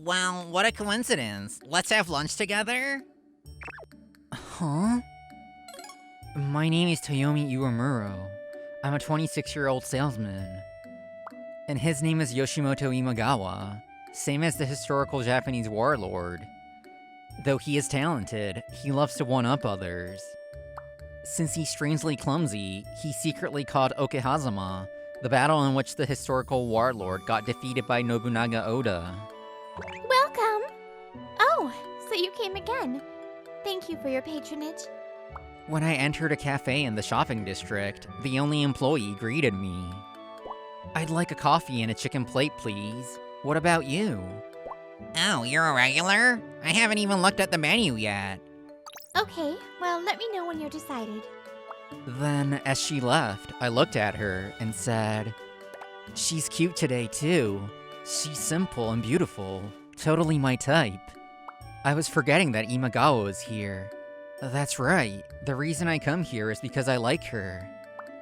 Well, what a coincidence. Let's have lunch together? Huh? My name is Toyomi Uemuro. I'm a 26-year-old salesman. And his name is Yoshimoto Imagawa, same as the historical Japanese warlord. Though he is talented, he loves to one-up others. Since he's strangely clumsy, he secretly called Okehazama, the battle in which the historical warlord got defeated by Nobunaga Oda. Welcome! Oh, so you came again. Thank you for your patronage. When I entered a cafe in the shopping district, the only employee greeted me. I'd like a coffee and a chicken plate, please. What about you? Oh, you're a regular? I haven't even looked at the menu yet. Okay, well, let me know when you're decided. Then, as she left, I looked at her and said, "She's cute today, too. She's simple and beautiful. Totally my type." I was forgetting that Imagawa was here. That's right. The reason I come here is because I like her.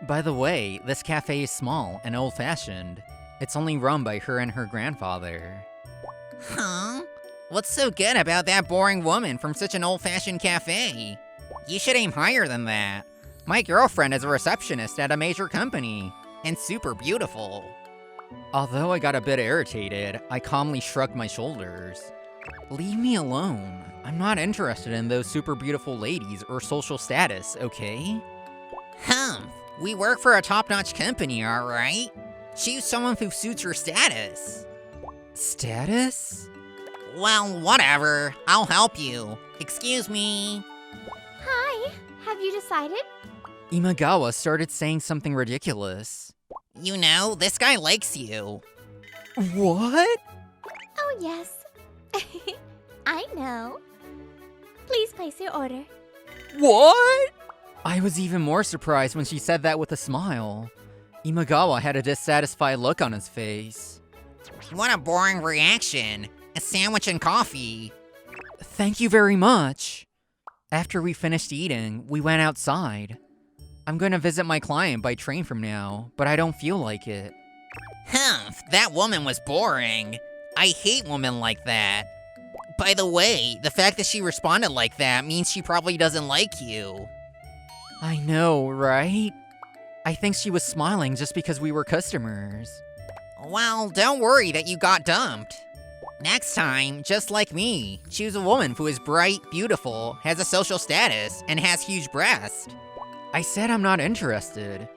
By the way, this cafe is small and old-fashioned. It's only run by her and her grandfather. Huh? What's so good about that boring woman from such an old-fashioned cafe? You should aim higher than that. My girlfriend is a receptionist at a major company, and super beautiful. Although I got a bit irritated, I calmly shrugged my shoulders. Leave me alone. I'm not interested in those super beautiful ladies or social status, okay? Humph, we work for a top-notch company, alright? Choose someone who suits your status. Status? Well, whatever. I'll help you. Excuse me. Hi, have you decided? Imagawa started saying something ridiculous. You know, this guy likes you. What? Oh, yes. I know. Please place your order. What? I was even more surprised when she said that with a smile. Imagawa had a dissatisfied look on his face. What a boring reaction. A sandwich and coffee. Thank you very much. After we finished eating, we went outside. I'm going to visit my client by train from now, but I don't feel like it. Humph, that woman was boring. I hate women like that. By the way, the fact that she responded like that means she probably doesn't like you. I know, right? I think she was smiling just because we were customers. Well, don't worry that you got dumped. Next time, just like me, choose a woman who is bright, beautiful, has a social status, and has huge breasts. I said I'm not interested.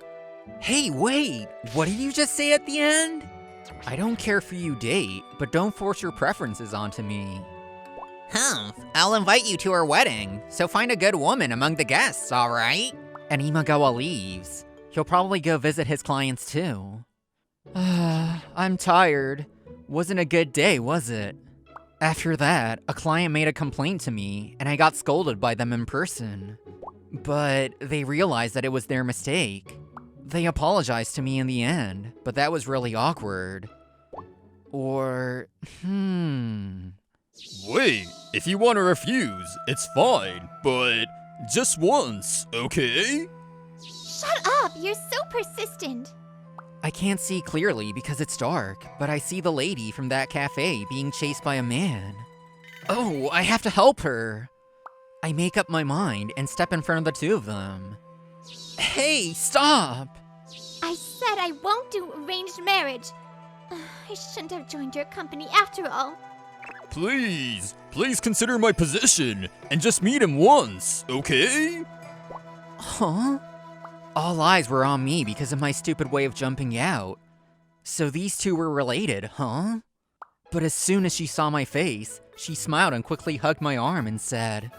Hey, wait! What did you just say at the end? I don't care who you date, but don't force your preferences onto me. Humph, I'll invite you to our wedding, so find a good woman among the guests, alright? And Imagawa leaves. He'll probably go visit his clients too. I'm tired. Wasn't a good day, was it? After that, a client made a complaint to me, and I got scolded by them in person. But they realized that it was their mistake. They apologized to me in the end, but that was really awkward. Or, Wait, if you want to refuse, it's fine, but just once, okay? Shut up! You're so persistent. I can't see clearly because it's dark, but I see the lady from that cafe being chased by a man. Oh, I have to help her! I make up my mind and step in front of the two of them. Hey, stop! I said I won't do arranged marriage. I shouldn't have joined your company after all. Please consider my position and just meet him once, okay? Huh? All eyes were on me because of my stupid way of jumping out. So these two were related, huh? But as soon as she saw my face, she smiled and quickly hugged my arm and said,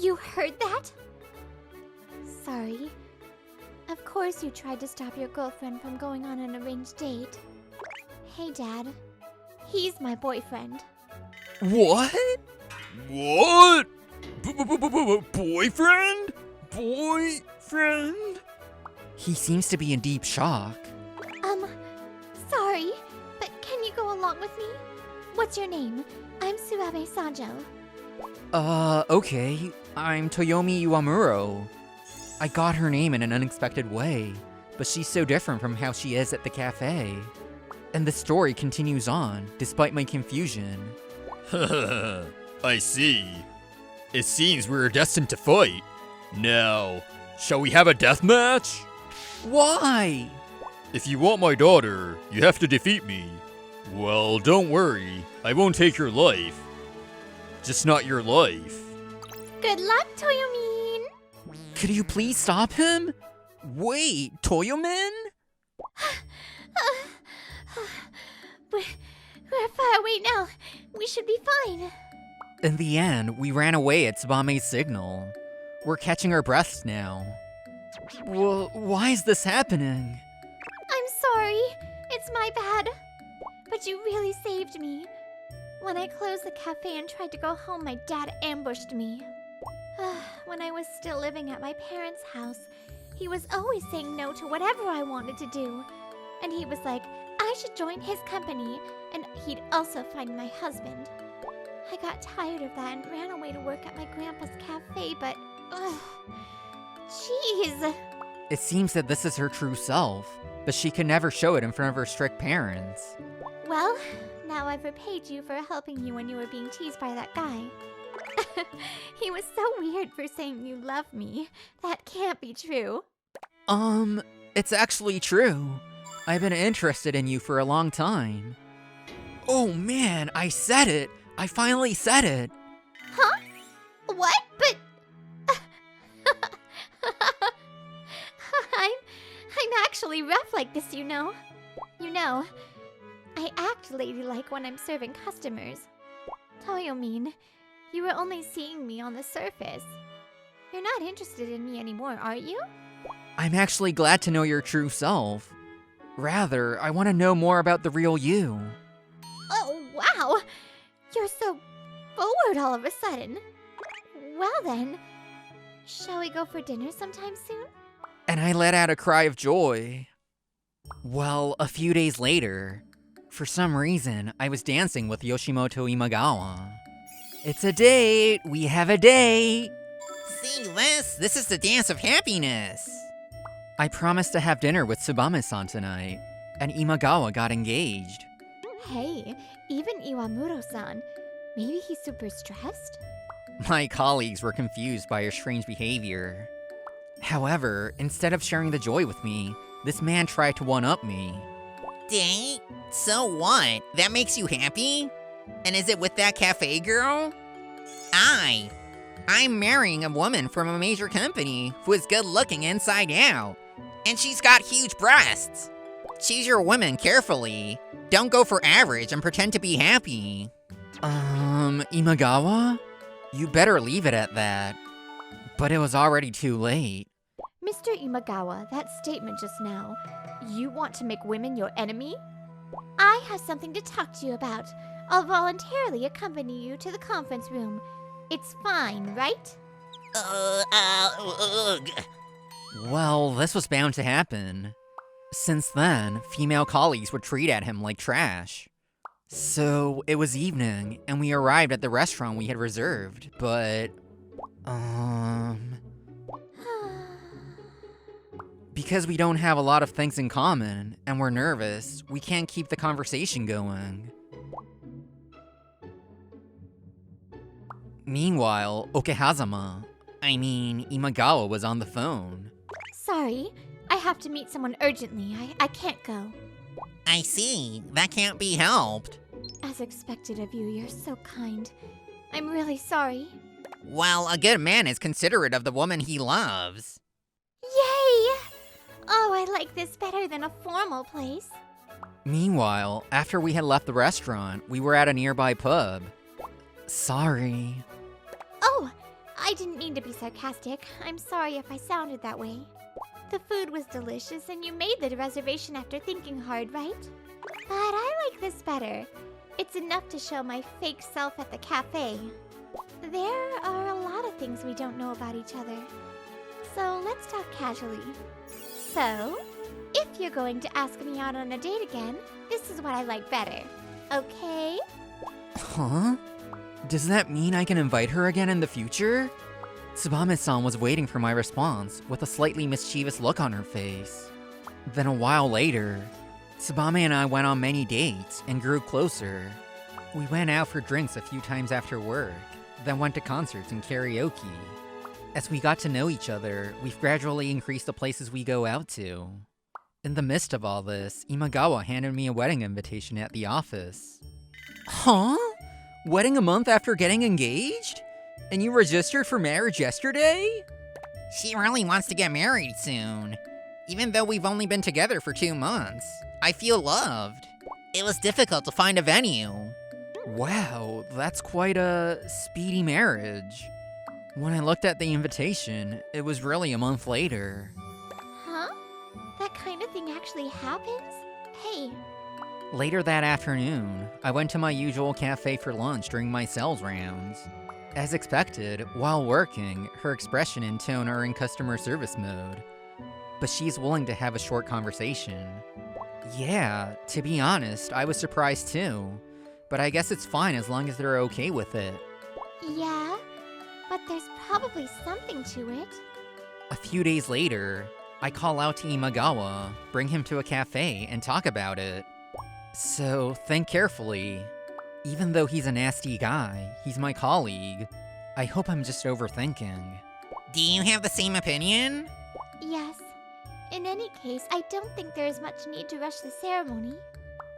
You heard that? Sorry. Of course you tried to stop your girlfriend from going on an arranged date. Hey, Dad. He's my boyfriend. What? What? Boyfriend? Boyfriend? He seems to be in deep shock. Sorry, but can you go along with me? What's your name? I'm Suabe Sajo. Okay. I'm Toyomi Uemuro. I got her name in an unexpected way, but she's so different from how she is at the cafe. And the story continues on, despite my confusion. I see. It seems we're destined to fight. Now, shall we have a death match? Why? If you want my daughter, you have to defeat me. Well, don't worry. I won't take your life. Just not your life. Good luck, Toyomin! Could you please stop him? Wait, Toyomin? We're far away now. We should be fine. In the end, we ran away at Tsubame's signal. We're catching our breaths now. Well, why is this happening? I'm sorry. It's my bad. But you really saved me. When I closed the cafe and tried to go home, my dad ambushed me. When I was still living at my parents' house, he was always saying no to whatever I wanted to do. And he was like, I should join his company, and he'd also find my husband. I got tired of that and ran away to work at my grandpa's cafe, but... Jeez. It seems that this is her true self, but she could never show it in front of her strict parents. Well, now I've repaid you for helping you when you were being teased by that guy. He was so weird for saying you love me. That can't be true. It's actually true. I've been interested in you for a long time. Oh man, I said it! I finally said it! Huh? What? But... I'm actually rough like this, you know. You know, I act ladylike when I'm serving customers. Toyomin, you were only seeing me on the surface. You're not interested in me anymore, are you? I'm actually glad to know your true self. Rather, I want to know more about the real you. Oh, wow! You're so forward all of a sudden. Well then, shall we go for dinner sometime soon? And I let out a cry of joy. Well, a few days later, for some reason, I was dancing with Yoshimoto Imagawa. It's a date! We have a date! See this? This is the dance of happiness. I promised to have dinner with Tsubame-san tonight, and Imagawa got engaged. Hey, even Iwamuro-san, maybe he's super stressed? My colleagues were confused by her strange behavior. However, instead of sharing the joy with me, this man tried to one-up me. Date? So what? That makes you happy? And is it with that cafe girl? I'm marrying a woman from a major company who is good looking inside out. And she's got huge breasts. Choose your women carefully. Don't go for average and pretend to be happy. Imagawa? You better leave it at that. But it was already too late. Mr. Imagawa, that statement just now, you want to make women your enemy? I have something to talk to you about. I'll voluntarily accompany you to the conference room. It's fine, right? Well, this was bound to happen. Since then, female colleagues would treat at him like trash. So, it was evening, and we arrived at the restaurant we had reserved, but... Because we don't have a lot of things in common, and we're nervous, we can't keep the conversation going. Meanwhile, Imagawa was on the phone. Sorry, I have to meet someone urgently. I can't go. I see. That can't be helped. As expected of you, you're so kind. I'm really sorry. Well, a good man is considerate of the woman he loves. Yay! Oh, I like this better than a formal place. Meanwhile, after we had left the restaurant, we were at a nearby pub. Sorry. Oh, I didn't mean to be sarcastic. I'm sorry if I sounded that way. The food was delicious and you made the reservation after thinking hard, right? But I like this better. It's enough to show my fake self at the cafe. There are a lot of things we don't know about each other. So let's talk casually. So, if you're going to ask me out on a date again, this is what I like better. Okay? Huh? Does that mean I can invite her again in the future? Tsubame-san was waiting for my response with a slightly mischievous look on her face. Then a while later, Tsubame and I went on many dates and grew closer. We went out for drinks a few times after work, then went to concerts and karaoke. As we got to know each other, we've gradually increased the places we go out to. In the midst of all this, Imagawa handed me a wedding invitation at the office. Huh? Wedding a month after getting engaged? And you registered for marriage yesterday? She really wants to get married soon. Even though we've only been together for 2 months, I feel loved. It was difficult to find a venue. Wow, that's quite a speedy marriage. When I looked at the invitation, it was really a month later. Huh? That kind of thing actually happens? Hey, Later that afternoon, I went to my usual cafe for lunch during my sales rounds. As expected, while working, her expression and tone are in customer service mode. But she's willing to have a short conversation. Yeah, to be honest, I was surprised too. But I guess it's fine as long as they're okay with it. yeah, but there's probably something to it. A few days later, I call out to Imagawa, bring him to a cafe, and talk about it. So, think carefully. Even though he's a nasty guy, he's my colleague. I hope I'm just overthinking. Do you have the same opinion? Yes. In any case, I don't think there is much need to rush the ceremony.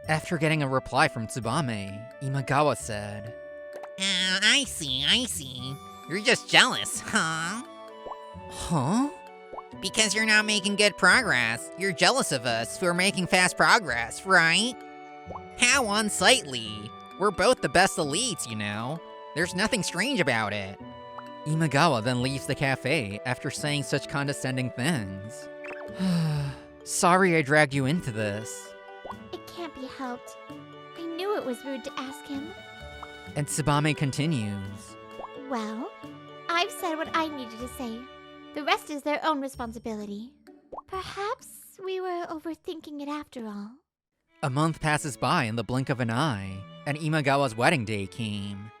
After getting a reply from Tsubame, Imagawa said, I see. You're just jealous, huh? Huh? Because you're not making good progress. You're jealous of us who are making fast progress, right? How unsightly. We're both the best elites, you know. There's nothing strange about it. Imagawa then leaves the cafe after saying such condescending things. Sorry I dragged you into this. It can't be helped. I knew it was rude to ask him. And Tsubame continues. Well, I've said what I needed to say. The rest is their own responsibility. Perhaps we were overthinking it after all. A month passes by in the blink of an eye, and Imagawa's wedding day came.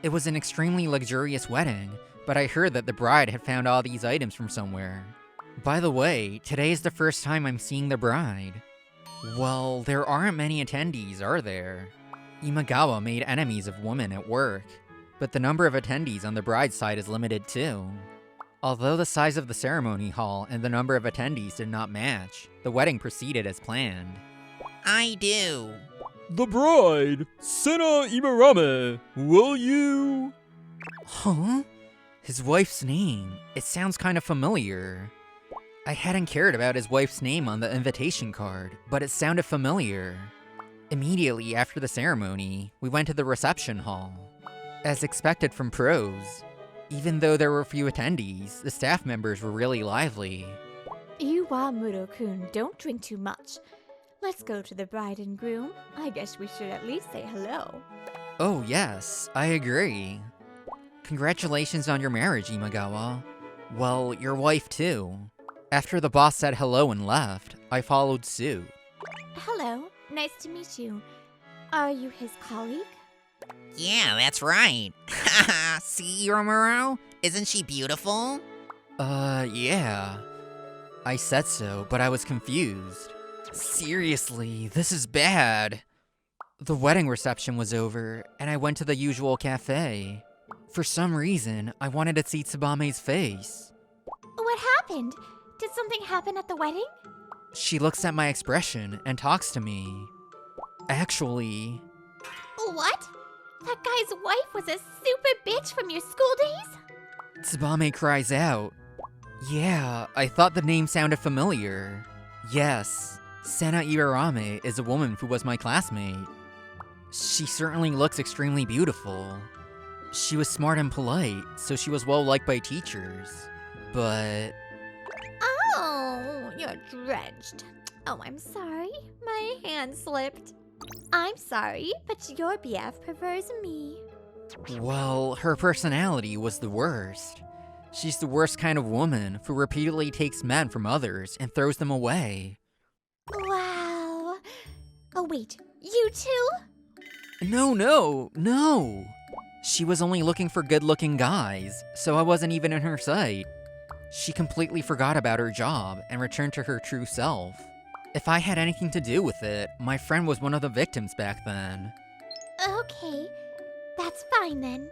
It was an extremely luxurious wedding, but I heard that the bride had found all these items from somewhere. By the way, today is the first time I'm seeing the bride. Well, there aren't many attendees, are there? Imagawa made enemies of women at work, but the number of attendees on the bride's side is limited too. Although the size of the ceremony hall and the number of attendees did not match, the wedding proceeded as planned. I do. The bride, Sena Imarame, will you? Huh? His wife's name. It sounds kind of familiar. I hadn't cared about his wife's name on the invitation card, but it sounded familiar. Immediately after the ceremony, we went to the reception hall. As expected from pros, even though there were few attendees, the staff members were really lively. Muro-kun, don't drink too much. Let's go to the bride and groom. I guess we should at least say hello. Oh yes, I agree. Congratulations on your marriage, Imagawa. Well, your wife too. After the boss said hello and left, I followed suit. Hello, nice to meet you. Are you his colleague? Yeah, that's right. See, Romero? Isn't she beautiful? Yeah. I said so, but I was confused. Seriously, this is bad. The wedding reception was over, and I went to the usual cafe. For some reason, I wanted to see Tsubame's face. What happened? Did something happen at the wedding? She looks at my expression and talks to me. Actually, What? That guy's wife was a stupid bitch from your school days? Tsubame cries out. Yeah, I thought the name sounded familiar. Yes, Sena Ibarame is a woman who was my classmate. She certainly looks extremely beautiful. She was smart and polite, so she was well liked by teachers. But Oh, you're drenched. Oh, I'm sorry. My hand slipped. I'm sorry, but your BF prefers me. well, her personality was the worst. She's the worst kind of woman who repeatedly takes men from others and throws them away. Wow. Oh, wait. You too? No. She was only looking for good-looking guys, so I wasn't even in her sight. She completely forgot about her job and returned to her true self. If I had anything to do with it, my friend was one of the victims back then. Okay, that's fine then.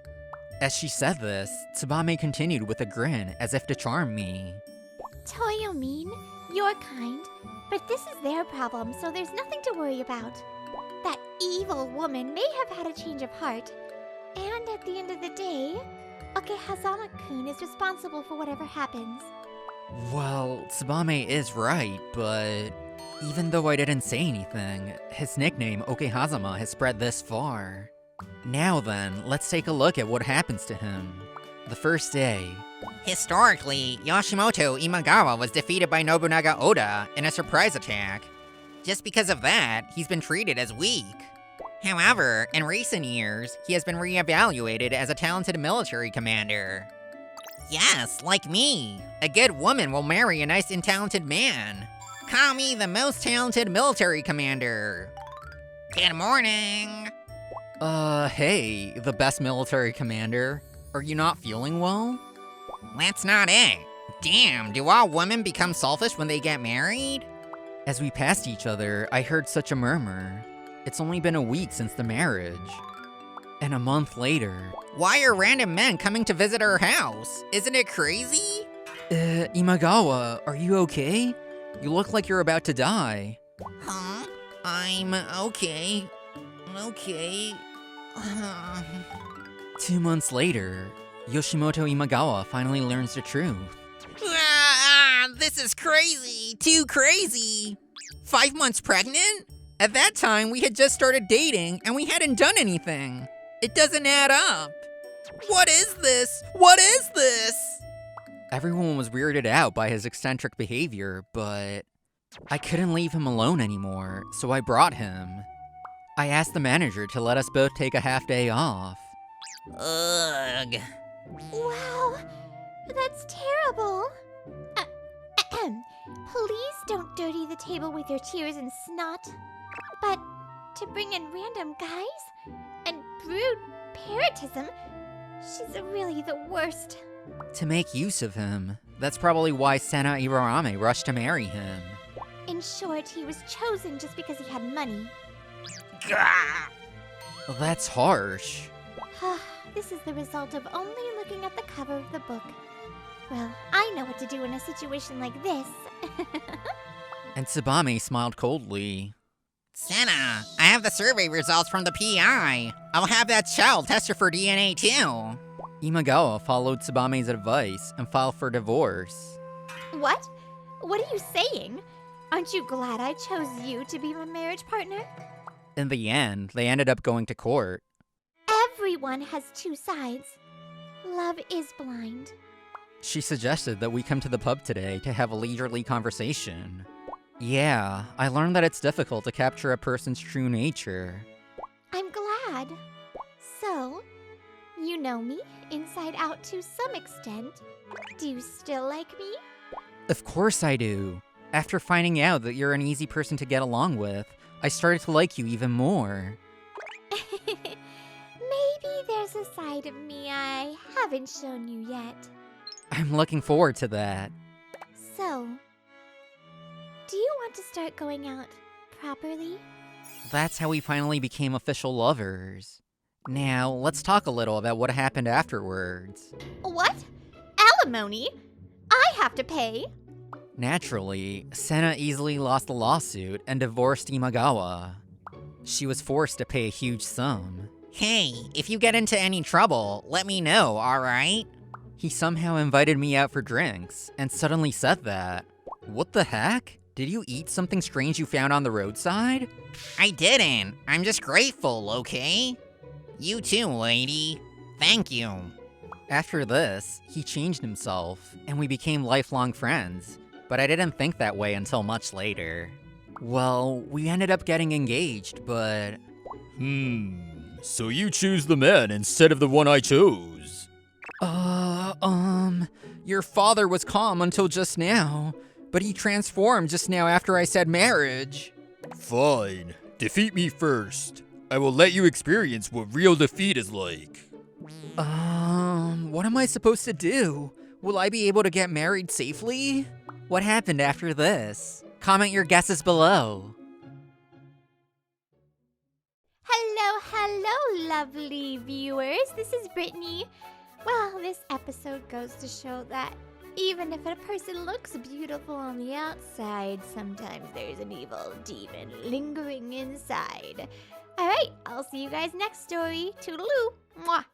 As she said this, Tsubame continued with a grin as if to charm me. Toyomi, you're kind, but this is their problem, so there's nothing to worry about. That evil woman may have had a change of heart, and at the end of the day, Okehazama-kun is responsible for whatever happens. Well, Tsubame is right, but even though I didn't say anything, his nickname, Okehazama, has spread this far. Now then, let's take a look at what happens to him. The first day. Historically, Yoshimoto Imagawa was defeated by Nobunaga Oda in a surprise attack. Just because of that, he's been treated as weak. However, in recent years, he has been reevaluated as a talented military commander. Yes, like me. A good woman will marry a nice and talented man. Call me the most talented military commander. Good morning. Hey, the best military commander. Are you not feeling well? That's not it. Damn, do all women become selfish when they get married? As we passed each other, I heard such a murmur. It's only been a week since the marriage. And a month later... Why are random men coming to visit our house? Isn't it crazy? Imagawa, are you okay? You look like you're about to die. Huh? I'm okay. Okay. 2 months later, Yoshimoto Imagawa finally learns the truth. This is crazy. Too crazy. 5 months pregnant? At that time, we had just started dating and we hadn't done anything. It doesn't add up. What is this? What is this? Everyone was weirded out by his eccentric behavior, but I couldn't leave him alone anymore, so I brought him. I asked the manager to let us both take a half day off. Ugh. Wow, that's terrible. Please don't dirty the table with your tears and snot. But to bring in random guys and brood parrotism, she's really the worst. To make use of him. That's probably why Sena Ibarame rushed to marry him. In short, he was chosen just because he had money. Gah. That's harsh. This is the result of only looking at the cover of the book. Well, I know what to do in a situation like this. And Tsubame smiled coldly. Senna, I have the survey results from the PI. I'll have that child tested for DNA too. Imagawa followed Tsubame's advice and filed for divorce. What? What are you saying? Aren't you glad I chose you to be my marriage partner? In the end, they ended up going to court. Everyone has two sides. Love is blind. She suggested that we come to the pub today to have a leisurely conversation. Yeah, I learned that it's difficult to capture a person's true nature. I'm glad. So, you know me inside out to some extent. Do you still like me? Of course I do. After finding out that you're an easy person to get along with, I started to like you even more. Maybe there's a side of me I haven't shown you yet. I'm looking forward to that. So, do you want to start going out properly? That's how we finally became official lovers. Now, let's talk a little about what happened afterwards. What? Alimony? I have to pay? Naturally, Sena easily lost the lawsuit and divorced Imagawa. She was forced to pay a huge sum. Hey, if you get into any trouble, let me know, alright? He somehow invited me out for drinks, and suddenly said that. What the heck? Did you eat something strange you found on the roadside? I didn't. I'm just grateful, okay? You too, lady. Thank you. After this, he changed himself, and we became lifelong friends, but I didn't think that way until much later. Well, we ended up getting engaged, but... So you choose the man instead of the one I chose? Your father was calm until just now, but he transformed just now after I said marriage. Fine. Defeat me first. I will let you experience what real defeat is like. What am I supposed to do? Will I be able to get married safely? What happened after this? Comment your guesses below. Hello Hello, lovely viewers. This is Brittany. Well, this episode goes to show that even if a person looks beautiful on the outside, sometimes there's an evil demon lingering inside. Alright, I'll see you guys next story. Toodaloo! Mwah!